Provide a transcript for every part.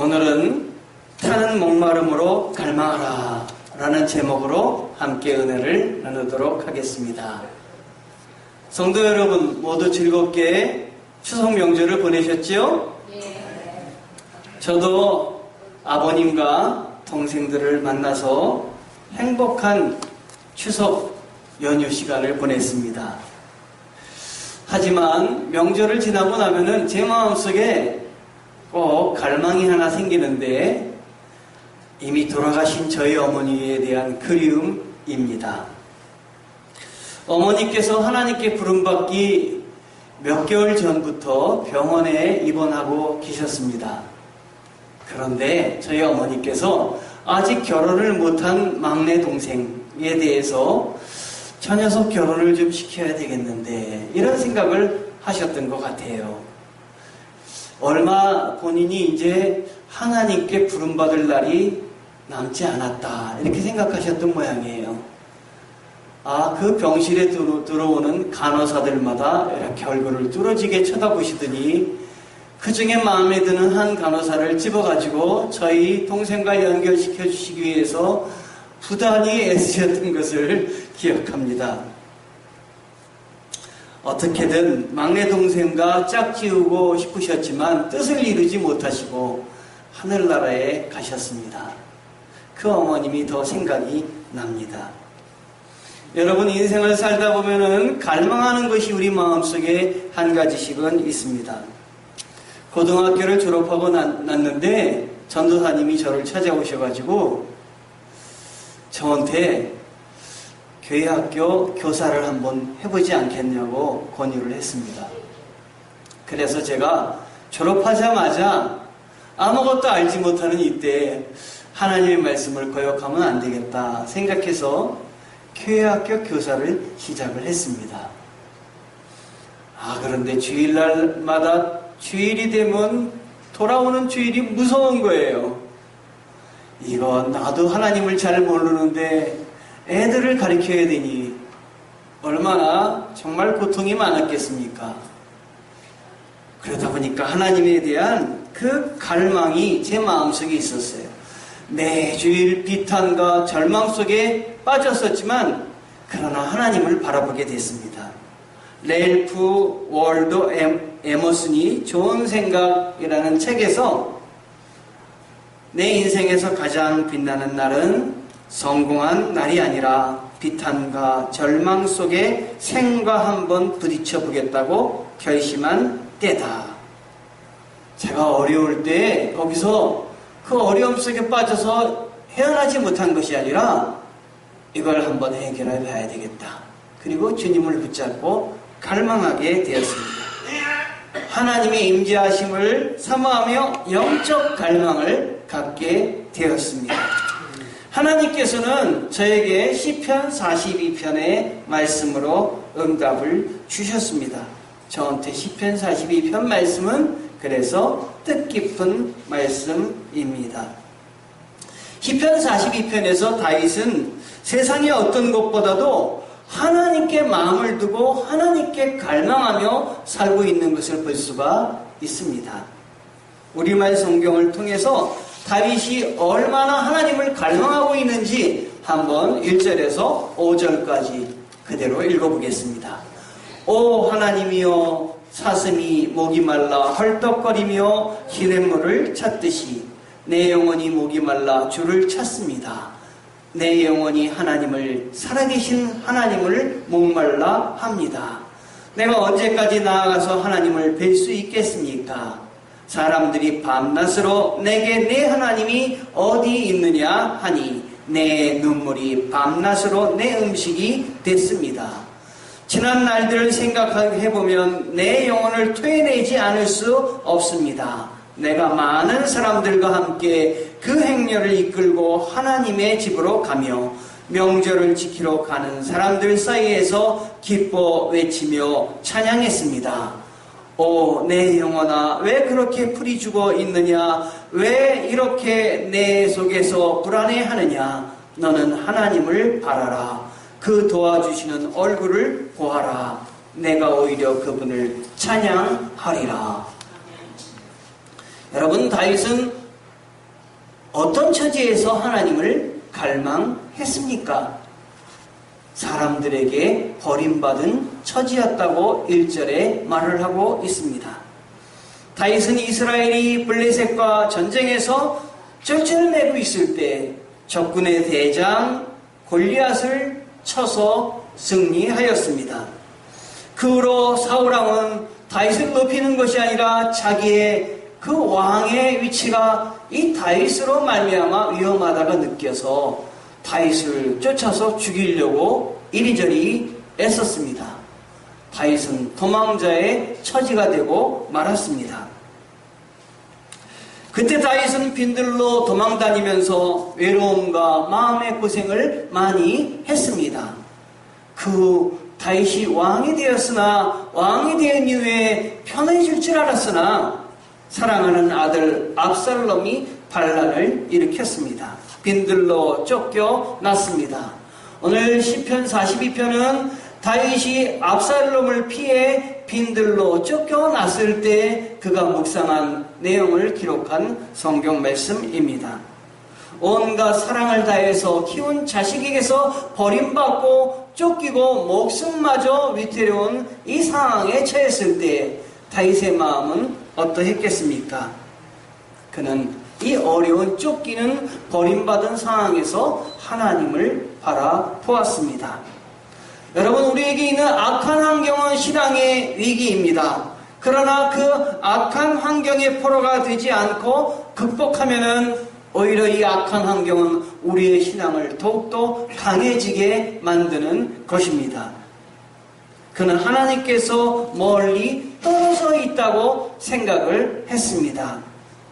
오늘은 타는 목마름으로 갈망하라 라는 제목으로 함께 은혜를 나누도록 하겠습니다. 성도 여러분, 모두 즐겁게 추석 명절을 보내셨지요? 네. 저도 아버님과 동생들을 만나서 행복한 추석 연휴 시간을 보냈습니다. 하지만 명절을 지나고 나면은 제 마음속에 꼭 갈망이 하나 생기는데, 이미 돌아가신 저희 어머니에 대한 그리움입니다. 어머니께서 하나님께 부름받기 몇 개월 전부터 병원에 입원하고 계셨습니다. 그런데 저희 어머니께서 아직 결혼을 못한 막내 동생에 대해서 저 녀석 결혼을 좀 시켜야 되겠는데, 이런 생각을 하셨던 것 같아요. 얼마 본인이 이제 하나님께 부름받을 날이 남지 않았다, 이렇게 생각하셨던 모양이에요. 그 병실에 들어오는 간호사들마다 이렇게 얼굴을 뚫어지게 쳐다보시더니 그 중에 마음에 드는 한 간호사를 집어가지고 저희 동생과 연결시켜 주시기 위해서 부단히 애쓰셨던 것을 기억합니다. 어떻게든 막내 동생과 짝지우고 싶으셨지만 뜻을 이루지 못하시고 하늘나라에 가셨습니다. 그 어머님이 더 생각이 납니다. 여러분, 인생을 살다 보면은 갈망하는 것이 우리 마음속에 한 가지씩은 있습니다. 고등학교를 졸업하고 났는데 전도사님이 저를 찾아오셔가지고 저한테 교회 학교 교사를 한번 해보지 않겠냐고 권유를 했습니다. 그래서 제가 졸업하자마자 아무것도 알지 못하는 이때 하나님의 말씀을 거역하면 안 되겠다 생각해서 교회 학교 교사를 시작을 했습니다. 그런데 주일날마다 주일이 되면 돌아오는 주일이 무서운 거예요. 이거 나도 하나님을 잘 모르는데 애들을 가르쳐야 되니 얼마나 정말 고통이 많았겠습니까? 그러다 보니까 하나님에 대한 그 갈망이 제 마음속에 있었어요. 매주일 비탄과 절망 속에 빠졌었지만 그러나 하나님을 바라보게 됐습니다. 렐프 월도 에머슨이 좋은 생각이라는 책에서 내 인생에서 가장 빛나는 날은 성공한 날이 아니라 비탄과 절망 속에 생과 한번 부딪혀 보겠다고 결심한 때다. 제가 어려울 때 거기서 그 어려움 속에 빠져서 헤어나지 못한 것이 아니라 이걸 한번 해결해 봐야 되겠다. 그리고 주님을 붙잡고 갈망하게 되었습니다. 하나님의 임재하심을 사모하며 영적 갈망을 갖게 되었습니다. 하나님께서는 저에게 시편 42편의 말씀으로 응답을 주셨습니다. 저한테 시편 42편 말씀은 그래서 뜻깊은 말씀입니다. 시편 42편에서 다윗은 세상의 어떤 것보다도 하나님께 마음을 두고 하나님께 갈망하며 살고 있는 것을 볼 수가 있습니다. 우리말 성경을 통해서 다윗이 얼마나 하나님을 갈망하고 있는지 한번 1절에서 5절까지 그대로 읽어보겠습니다. 오 하나님이여, 사슴이 목이 말라 헐떡거리며 시냇물을 찾듯이 내 영혼이 목이 말라 주를 찾습니다. 내 영혼이 하나님을, 살아계신 하나님을 목말라 합니다. 내가 언제까지 나아가서 하나님을 뵐 수 있겠습니까? 사람들이 밤낮으로 내게 내 하나님이 어디 있느냐 하니 내 눈물이 밤낮으로 내 음식이 됐습니다. 지난 날들을 생각해보면 내 영혼을 토해내지 않을 수 없습니다. 내가 많은 사람들과 함께 그 행렬을 이끌고 하나님의 집으로 가며 명절을 지키러 가는 사람들 사이에서 기뻐 외치며 찬양했습니다. 오, 내 영혼아, 왜 그렇게 풀이 죽어 있느냐? 왜 이렇게 내 속에서 불안해하느냐? 너는 하나님을 바라라. 그 도와주시는 얼굴을 보아라. 내가 오히려 그분을 찬양하리라. 여러분, 다윗은 어떤 처지에서 하나님을 갈망했습니까? 사람들에게 버림받은 처지였다고 1절에 말을 하고 있습니다. 다윗은 이스라엘이 블레셋과 전쟁에서 쩔쩔매고 있을 때 적군의 대장 골리앗을 쳐서 승리하였습니다. 그 후로 사울왕은 다윗을 높이는 것이 아니라 자기의 그 왕의 위치가 이 다윗으로 말미암아 위험하다고 느껴서 다윗을 쫓아서 죽이려고 이리저리 애썼습니다. 다윗은 도망자의 처지가 되고 말았습니다. 그때 다윗은 빈들로 도망다니면서 외로움과 마음의 고생을 많이 했습니다. 그 다윗이 왕이 되었으나 왕이 된 이후에 편해질 줄 알았으나 사랑하는 아들 압살롬이 반란을 일으켰습니다. 빈들로 쫓겨났습니다. 오늘 시편 42편은 다윗이 압살롬을 피해 빈들로 쫓겨났을 때 그가 묵상한 내용을 기록한 성경 말씀입니다. 온갖 사랑을 다해서 키운 자식에게서 버림받고 쫓기고 목숨마저 위태로운 이 상황에 처했을 때 다윗의 마음은 어떠했겠습니까? 그는 이 어려운 쫓기는 버림받은 상황에서 하나님을 바라보았습니다. 여러분, 우리에게 있는 악한 환경은 신앙의 위기입니다. 그러나 그 악한 환경의 포로가 되지 않고 극복하면은 오히려 이 악한 환경은 우리의 신앙을 더욱더 강해지게 만드는 것입니다. 그는 하나님께서 멀리 떨어져 있다고 생각을 했습니다.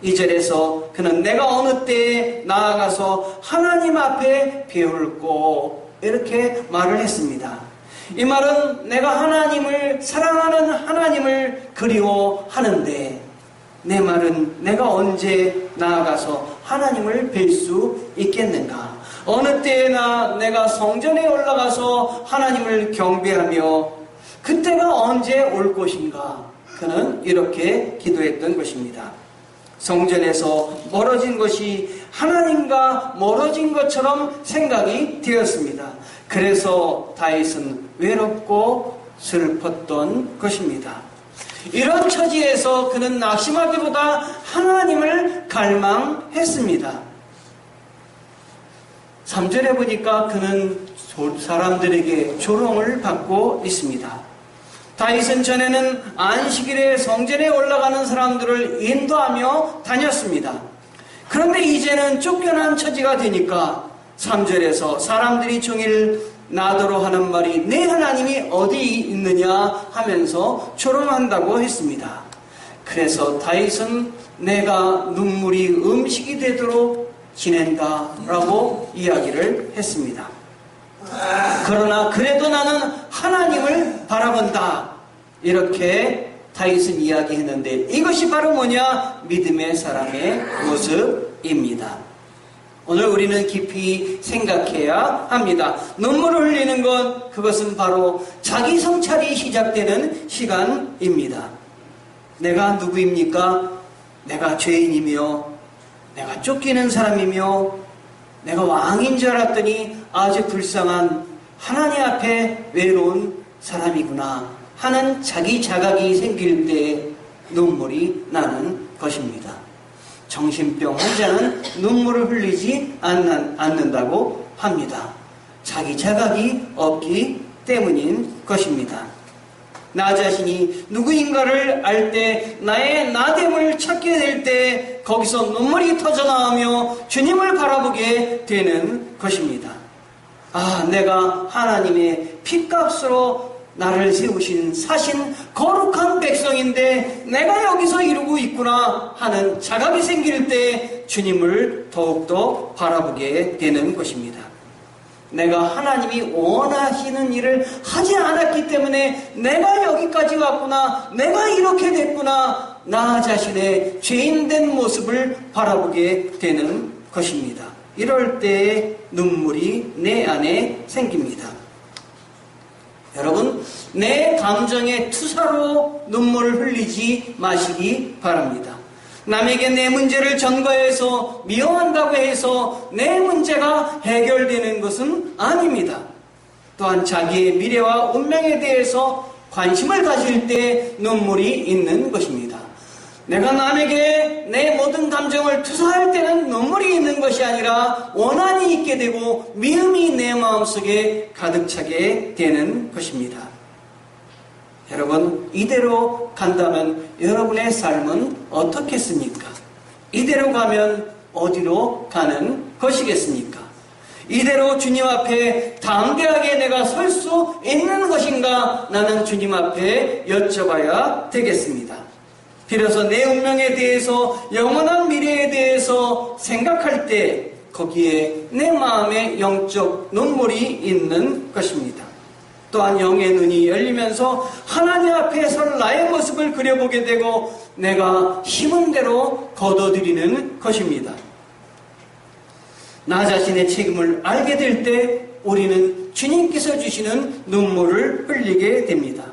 2절에서 그는 내가 어느 때에 나아가서 하나님 앞에 배울고 이렇게 말을 했습니다. 이 말은 내가 하나님을 사랑하는 하나님을 그리워하는데 내 말은 내가 언제 나아가서 하나님을 뵐 수 있겠는가? 어느 때나 내가 성전에 올라가서 하나님을 경배하며 그때가 언제 올 것인가? 그는 이렇게 기도했던 것입니다. 성전에서 멀어진 것이 하나님과 멀어진 것처럼 생각이 되었습니다. 그래서 다윗은 외롭고 슬펐던 것입니다. 이런 처지에서 그는 낙심하기보다 하나님을 갈망했습니다. 3절에 보니까 그는 사람들에게 조롱을 받고 있습니다. 다윗은 전에는 안식일에 성전에 올라가는 사람들을 인도하며 다녔습니다. 그런데 이제는 쫓겨난 처지가 되니까 3절에서 사람들이 종일 나더러 하는 말이 내 하나님이 어디 있느냐 하면서 조롱한다고 했습니다. 그래서 다윗은 내가 눈물이 음식이 되도록 지낸다라고 이야기를 했습니다. 그러나 그래도 나는 하나님을 바라본다. 이렇게 다윗은 이야기했는데 이것이 바로 뭐냐? 믿음의 사람의 모습입니다. 오늘 우리는 깊이 생각해야 합니다. 눈물을 흘리는 것, 그것은 바로 자기 성찰이 시작되는 시간입니다. 내가 누구입니까? 내가 죄인이며 내가 쫓기는 사람이며 내가 왕인 줄 알았더니 아주 불쌍한 하나님 앞에 외로운 사람이구나 하는 자기 자각이 생길 때 눈물이 나는 것입니다. 정신병 환자는 눈물을 흘리지 않는다고 합니다. 자기 자각이 없기 때문인 것입니다. 나 자신이 누구인가를 알 때 나의 나됨을 찾게 될 때 거기서 눈물이 터져나오며 주님을 바라보게 되는 것입니다. 아, 내가 하나님의 핏값으로 나를 세우신 사신 거룩한 백성인데 내가 여기서 이루고 있구나 하는 자각이 생길 때 주님을 더욱더 바라보게 되는 것입니다. 내가 하나님이 원하시는 일을 하지 않았기 때문에 내가 여기까지 왔구나, 내가 이렇게 됐구나, 나 자신의 죄인된 모습을 바라보게 되는 것입니다. 이럴 때 눈물이 내 안에 생깁니다. 여러분, 내 감정의 투사로 눈물을 흘리지 마시기 바랍니다. 남에게 내 문제를 전가해서 미워한다고 해서 내 문제가 해결되는 것은 아닙니다. 또한 자기의 미래와 운명에 대해서 관심을 가질 때 눈물이 있는 것입니다. 내가 남에게 내 모든 감정을 투사할 때는 눈물이 있는 것이 아니라 원한이 있게 되고 미움이 내 마음속에 가득 차게 되는 것입니다. 여러분, 이대로 간다면 여러분의 삶은 어떻겠습니까? 이대로 가면 어디로 가는 것이겠습니까? 이대로 주님 앞에 담대하게 내가 설 수 있는 것인가? 나는 주님 앞에 여쭤봐야 되겠습니다. 비로소 내 운명에 대해서, 영원한 미래에 대해서 생각할 때 거기에 내 마음에 영적 눈물이 있는 것입니다. 또한 영의 눈이 열리면서 하나님 앞에 설 나의 모습을 그려보게 되고 내가 힘은 대로 거둬들이는 것입니다. 나 자신의 책임을 알게 될 때 우리는 주님께서 주시는 눈물을 흘리게 됩니다.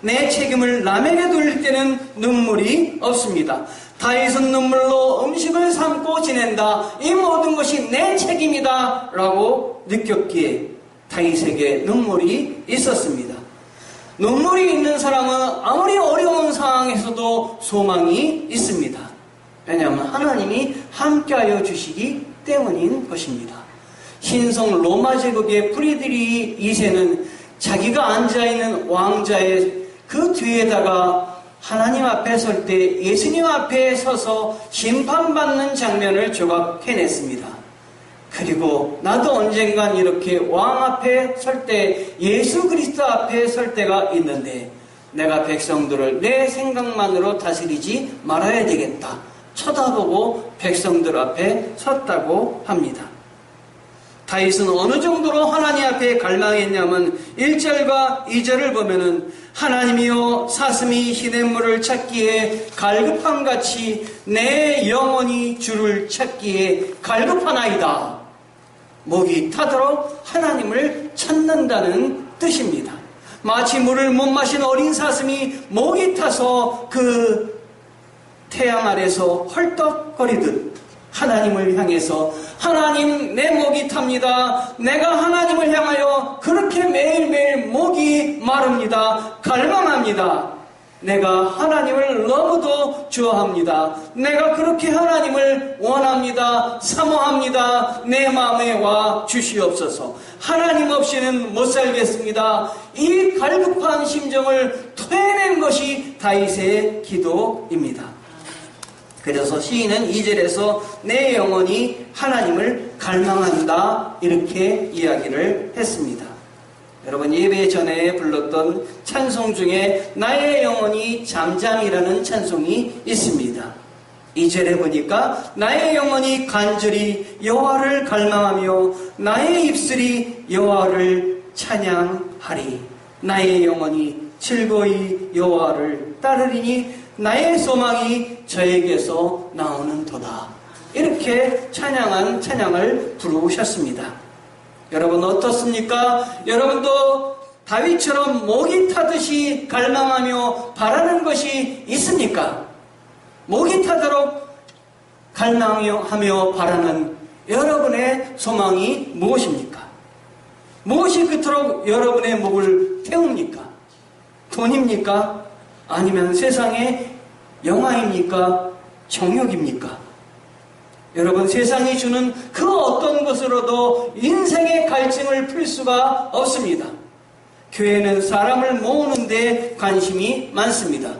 내 책임을 남에게 돌릴 때는 눈물이 없습니다. 다윗은 눈물로 음식을 삼고 지낸다. 이 모든 것이 내 책임이다 라고 느꼈기에 다윗에게 눈물이 있었습니다. 눈물이 있는 사람은 아무리 어려운 상황에서도 소망이 있습니다. 왜냐하면 하나님이 함께하여 주시기 때문인 것입니다. 신성 로마 제국의 프리드리히 2세는 자기가 앉아있는 왕자의 그 뒤에다가 하나님 앞에 설 때 예수님 앞에 서서 심판받는 장면을 조각해냈습니다. 그리고 나도 언젠간 이렇게 왕 앞에 설 때, 예수 그리스도 앞에 설 때가 있는데 내가 백성들을 내 생각만으로 다스리지 말아야 되겠다. 쳐다보고 백성들 앞에 섰다고 합니다. 다윗은 어느 정도로 하나님 앞에 갈망했냐면 1절과 2절을 보면은 하나님이여 사슴이 시냇물을 찾기에 갈급함같이 내 영혼이 주를 찾기에 갈급하나이다. 목이 타도록 하나님을 찾는다는 뜻입니다. 마치 물을 못 마신 어린 사슴이 목이 타서 그 태양 아래서 헐떡거리듯 하나님을 향해서 하나님 내 목이 탑니다. 내가 하나님을 향하여 그렇게 매일매일 목이 마릅니다. 갈망합니다. 내가 하나님을 너무도 좋아합니다. 내가 그렇게 하나님을 원합니다. 사모합니다. 내 마음에 와 주시옵소서. 하나님 없이는 못 살겠습니다. 이 갈급한 심정을 토해낸 것이 다윗의 기도입니다. 그래서 시인은 2절에서 내 영혼이 하나님을 갈망한다 이렇게 이야기를 했습니다. 여러분, 예배 전에 불렀던 찬송 중에 나의 영혼이 잠잠이라는 찬송이 있습니다. 2절에 보니까 나의 영혼이 간절히 여호와를 갈망하며 나의 입술이 여호와를 찬양하리. 나의 영혼이 즐거이 여호와를 따르리니 나의 소망이 저에게서 나오는도다. 이렇게 찬양한 찬양을 부르셨습니다. 여러분 어떻습니까? 여러분도 다윗처럼 목이 타듯이 갈망하며 바라는 것이 있습니까? 목이 타도록 갈망하며 바라는 여러분의 소망이 무엇입니까? 무엇이 그토록 여러분의 목을 태웁니까? 돈입니까? 아니면 세상의 영화입니까? 정욕입니까? 여러분, 세상이 주는 그 어떤 것으로도 인생의 갈증을 풀 수가 없습니다. 교회는 사람을 모으는 데 관심이 많습니다.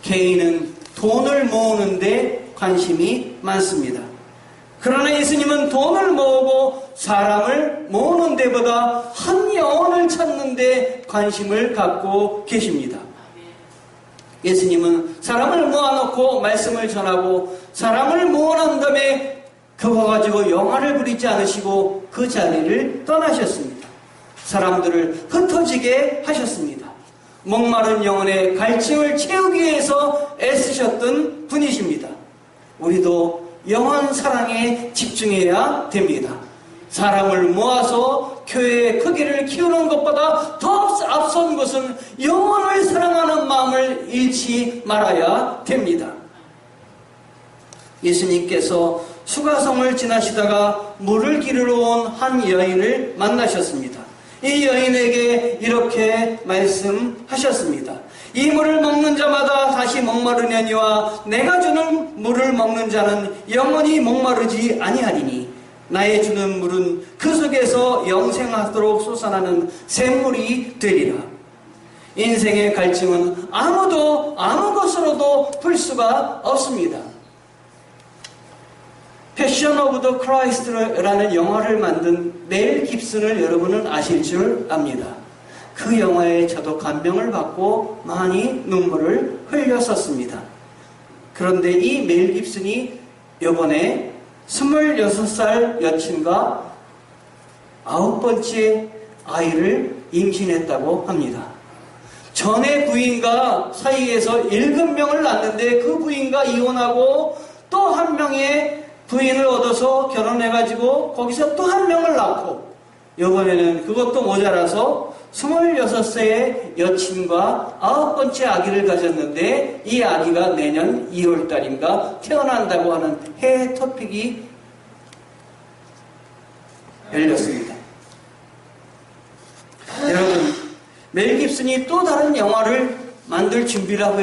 개인은 돈을 모으는 데 관심이 많습니다. 그러나 예수님은 돈을 모으고 사람을 모으는 데보다 한 영혼을 찾는 데 관심을 갖고 계십니다. 예수님은 사람을 모아놓고 말씀을 전하고 사람을 모아놓은 다음에 그거 가지고 영화를 부리지 않으시고 그 자리를 떠나셨습니다. 사람들을 흩어지게 하셨습니다. 목마른 영혼의 갈증을 채우기 위해서 애쓰셨던 분이십니다. 우리도 영혼 사랑에 집중해야 됩니다. 사람을 모아서 교회의 크기를 키우는 것보다 더 앞선 것은 영혼을 사랑하는 마음을 잃지 말아야 됩니다. 예수님께서 수가성을 지나시다가 물을 기르러 온 한 여인을 만나셨습니다. 이 여인에게 이렇게 말씀하셨습니다. 이 물을 먹는 자마다 다시 목마르려니와 내가 주는 물을 먹는 자는 영원히 목마르지 아니하리니 나의 주는 물은 그 속에서 영생하도록 솟아나는 샘물이 되리라. 인생의 갈증은 아무도 아무 것으로도 풀 수가 없습니다. 패션 오브 더 크라이스트라는 영화를 만든 멜 깁슨을 여러분은 아실 줄 압니다. 그 영화에 저도 감명을 받고 많이 눈물을 흘렸었습니다. 그런데 이 멜 깁슨이 이번에 26살 여친과 9번째 아이를 임신했다고 합니다. 전에 부인과 사이에서 7명을 낳았는데 그 부인과 이혼하고 또 한 명의 부인을 얻어서 결혼해가지고 거기서 또 한 명을 낳고 이번에는 그것도 모자라서 26세의 여친과 9번째 아기를 가졌는데 이 아기가 내년 2월달인가 태어난다고 하는 해외 토픽이 열렸습니다. 여러분, 멜 깁슨이 또 다른 영화를 만들 준비를 하고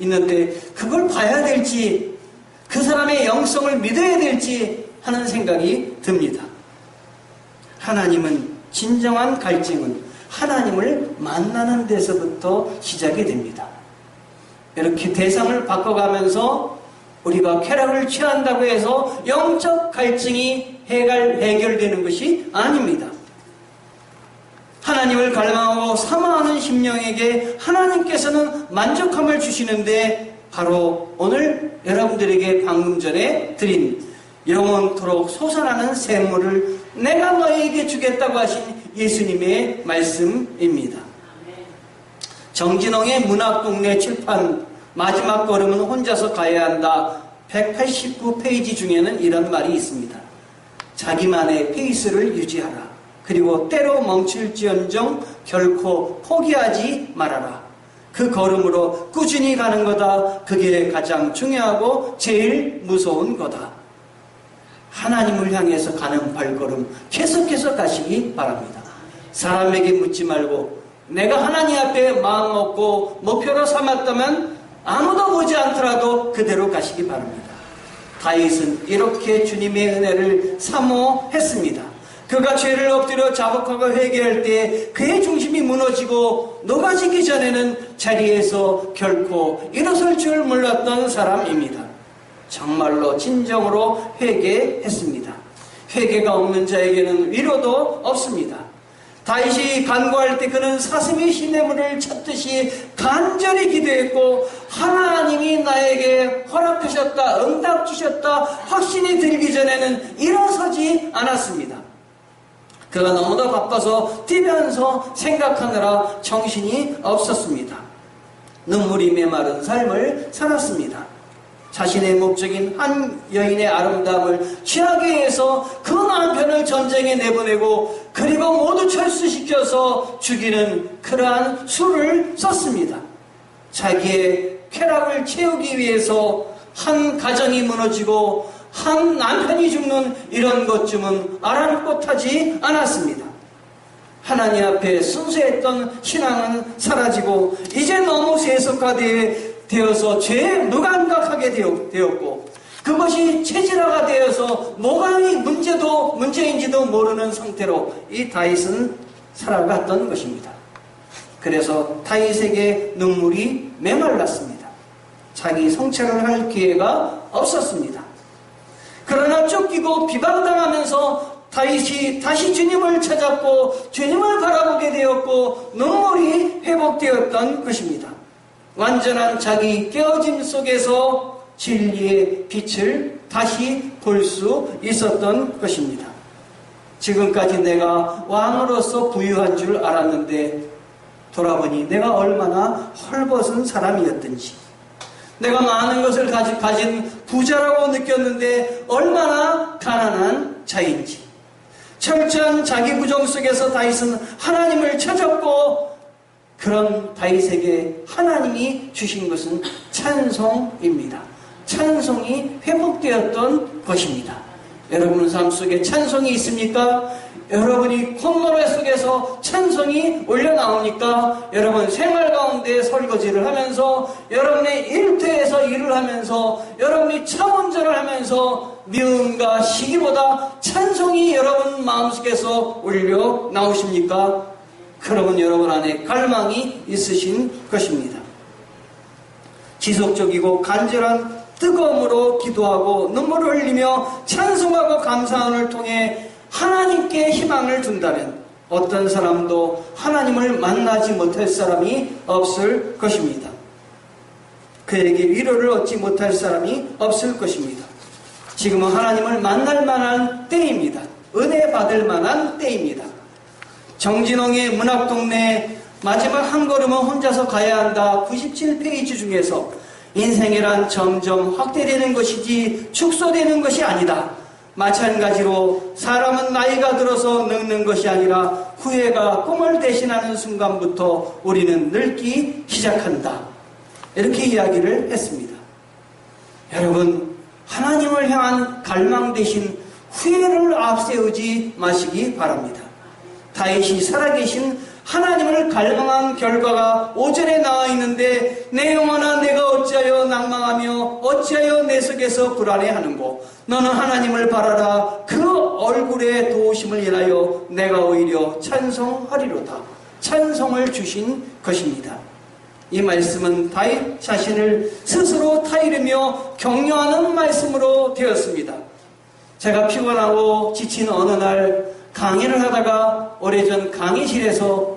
있는데 그걸 봐야 될지 그 사람의 영성을 믿어야 될지 하는 생각이 듭니다. 하나님은 진정한 갈증은 하나님을 만나는 데서부터 시작이 됩니다. 이렇게 대상을 바꿔가면서 우리가 쾌락을 취한다고 해서 영적 갈증이 해결되는 것이 아닙니다. 하나님을 갈망하고 사모하는 심령에게 하나님께서는 만족함을 주시는데 바로 오늘 여러분들에게 방금 전에 드린 영원토록 솟아나는 샘물을 내가 너에게 주겠다고 하신 예수님의 말씀입니다. 정진홍의 문학동네 출판 마지막 걸음은 혼자서 가야 한다 189페이지 중에는 이런 말이 있습니다. 자기만의 페이스를 유지하라. 그리고 때로 멈출지언정 결코 포기하지 말아라. 그 걸음으로 꾸준히 가는 거다. 그게 가장 중요하고 제일 무서운 거다. 하나님을 향해서 가는 발걸음 계속해서 가시기 바랍니다. 사람에게 묻지 말고 내가 하나님 앞에 마음 먹고 목표로 삼았다면 아무도 보지 않더라도 그대로 가시기 바랍니다. 다윗은 이렇게 주님의 은혜를 사모했습니다. 그가 죄를 엎드려 자복하고 회개할 때 그의 중심이 무너지고 녹아지기 전에는 자리에서 결코 일어설 줄 몰랐던 사람입니다. 정말로 진정으로 회개했습니다. 회개가 없는 자에게는 위로도 없습니다. 다윗이 간구할 때 그는 사슴이 시냇물을 찾듯이 간절히 기도했고 하나님이 나에게 허락하셨다, 응답 주셨다 확신이 들기 전에는 일어서지 않았습니다. 그가 너무도 바빠서 뛰면서 생각하느라 정신이 없었습니다. 눈물이 메마른 삶을 살았습니다. 자신의 목적인 한 여인의 아름다움을 취하게 해서 그 남편을 전쟁에 내보내고 그리고 모두 철수시켜서 죽이는 그러한 수를 썼습니다. 자기의 쾌락을 채우기 위해서 한 가정이 무너지고 한 남편이 죽는 이런 것쯤은 아랑곳하지 않았습니다. 하나님 앞에 순수했던 신앙은 사라지고 이제 너무 세속화되어서 죄에 무감각하게 되었고 그것이 체질화가 되어서 뭐가 문제인지도 모르는 상태로 이 다윗은 살아갔던 것입니다. 그래서 다윗에게 눈물이 메말랐습니다. 자기 성찰을 할 기회가 없었습니다. 그러나 쫓기고 비방당하면서 다윗이 다시 주님을 찾았고 주님을 바라보게 되었고 눈물이 회복되었던 것입니다. 완전한 자기 깨어짐 속에서 진리의 빛을 다시 볼 수 있었던 것입니다. 지금까지 내가 왕으로서 부유한 줄 알았는데 돌아보니 내가 얼마나 헐벗은 사람이었던지 내가 많은 것을 가진 부자라고 느꼈는데 얼마나 가난한 자인지 철저한 자기 부정 속에서 다윗은 하나님을 찾았고 그런 다윗에게 하나님이 주신 것은 찬송입니다. 찬송이 회복되었던 것입니다. 여러분 삶 속에 찬송이 있습니까? 여러분이 콧노래 속에서 찬송이 올려나오니까 여러분 생활 가운데 설거지를 하면서 여러분의 일터에서 일을 하면서 여러분이 차 운전을 하면서 미움과 시기보다 찬송이 여러분 마음속에서 올려 나오십니까? 그러면 여러분 안에 갈망이 있으신 것입니다. 지속적이고 간절한 뜨거움으로 기도하고 눈물을 흘리며 찬송하고 감사함을 통해 하나님께 희망을 둔다면 어떤 사람도 하나님을 만나지 못할 사람이 없을 것입니다. 그에게 위로를 얻지 못할 사람이 없을 것입니다. 지금은 하나님을 만날 만한 때입니다. 은혜 받을 만한 때입니다. 정진홍의 문학동네 마지막 한 걸음은 혼자서 가야 한다 97페이지 중에서 인생이란 점점 확대되는 것이지 축소되는 것이 아니다. 마찬가지로 사람은 나이가 들어서 늙는 것이 아니라 후회가 꿈을 대신하는 순간부터 우리는 늙기 시작한다. 이렇게 이야기를 했습니다. 여러분, 하나님을 향한 갈망 대신 후회를 앞세우지 마시기 바랍니다. 다윗이 살아계신 하나님을 갈망한 결과가 5절에 나와 있는데 내 영혼아 내가 어찌하여 낭망하며 어찌하여 내 속에서 불안해하는고 너는 하나님을 바라라 그 얼굴의 도우심을 인하여 내가 오히려 찬송하리로다. 찬송을 주신 것입니다. 이 말씀은 다윗 자신을 스스로 타이르며 격려하는 말씀으로 되었습니다. 제가 피곤하고 지친 어느 날 강의를 하다가 오래전 강의실에서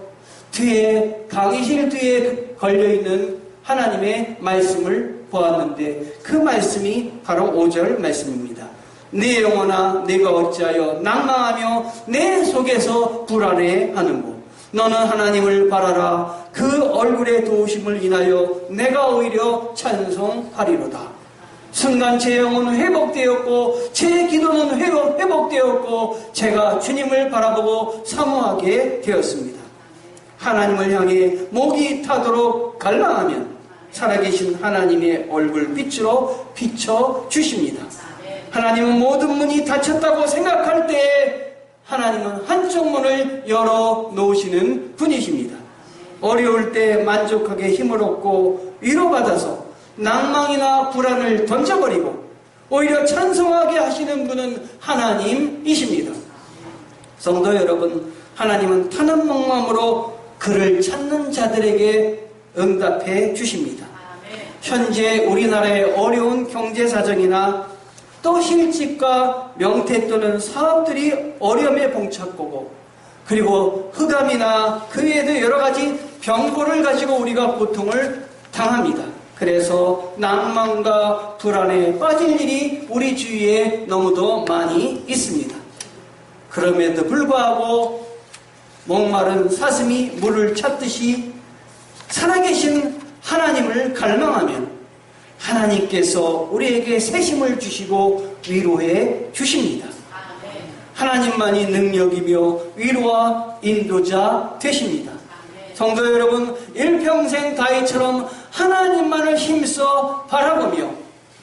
강의실 뒤에 걸려있는 하나님의 말씀을 보았는데 그 말씀이 바로 5절 말씀입니다. 내 영혼아 내가 어찌하여 낭망하며 내 속에서 불안해하는고 너는 하나님을 바라라 그 얼굴의 도우심을 인하여 내가 오히려 찬송하리로다. 순간 제 영혼은 회복되었고 제 기도는 회복되었고 제가 주님을 바라보고 사모하게 되었습니다. 하나님을 향해 목이 타도록 갈망하면 살아계신 하나님의 얼굴 빛으로 비춰주십니다. 하나님은 모든 문이 닫혔다고 생각할 때 하나님은 한쪽 문을 열어놓으시는 분이십니다. 어려울 때 만족하게 힘을 얻고 위로받아서 낭망이나 불안을 던져버리고 오히려 찬송하게 하시는 분은 하나님이십니다. 성도 여러분, 하나님은 타는 목마음으로 그를 찾는 자들에게 응답해 주십니다. 현재 우리나라의 어려운 경제 사정이나 또 실직과 명퇴 또는 사업들이 어려움에 봉착하고 그리고 흑암이나 그 외에도 여러 가지 병고를 가지고 우리가 고통을 당합니다. 그래서 낭만과 불안에 빠질 일이 우리 주위에 너무도 많이 있습니다. 그럼에도 불구하고 목마른 사슴이 물을 찾듯이 살아계신 하나님을 갈망하면 하나님께서 우리에게 새 힘을 주시고 위로해 주십니다. 하나님만이 능력이며 위로와 인도자 되십니다. 성도 여러분, 일평생 다윗처럼 하나님만을 힘써 바라보며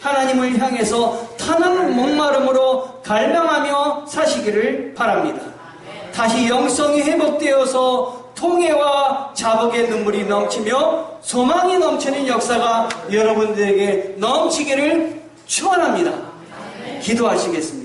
하나님을 향해서 타는 목마름으로 갈망하며 사시기를 바랍니다. 다시 영성이 회복되어서 통해와 자복의 눈물이 넘치며 소망이 넘치는 역사가 여러분들에게 넘치기를 축원합니다. 기도하시겠습니다.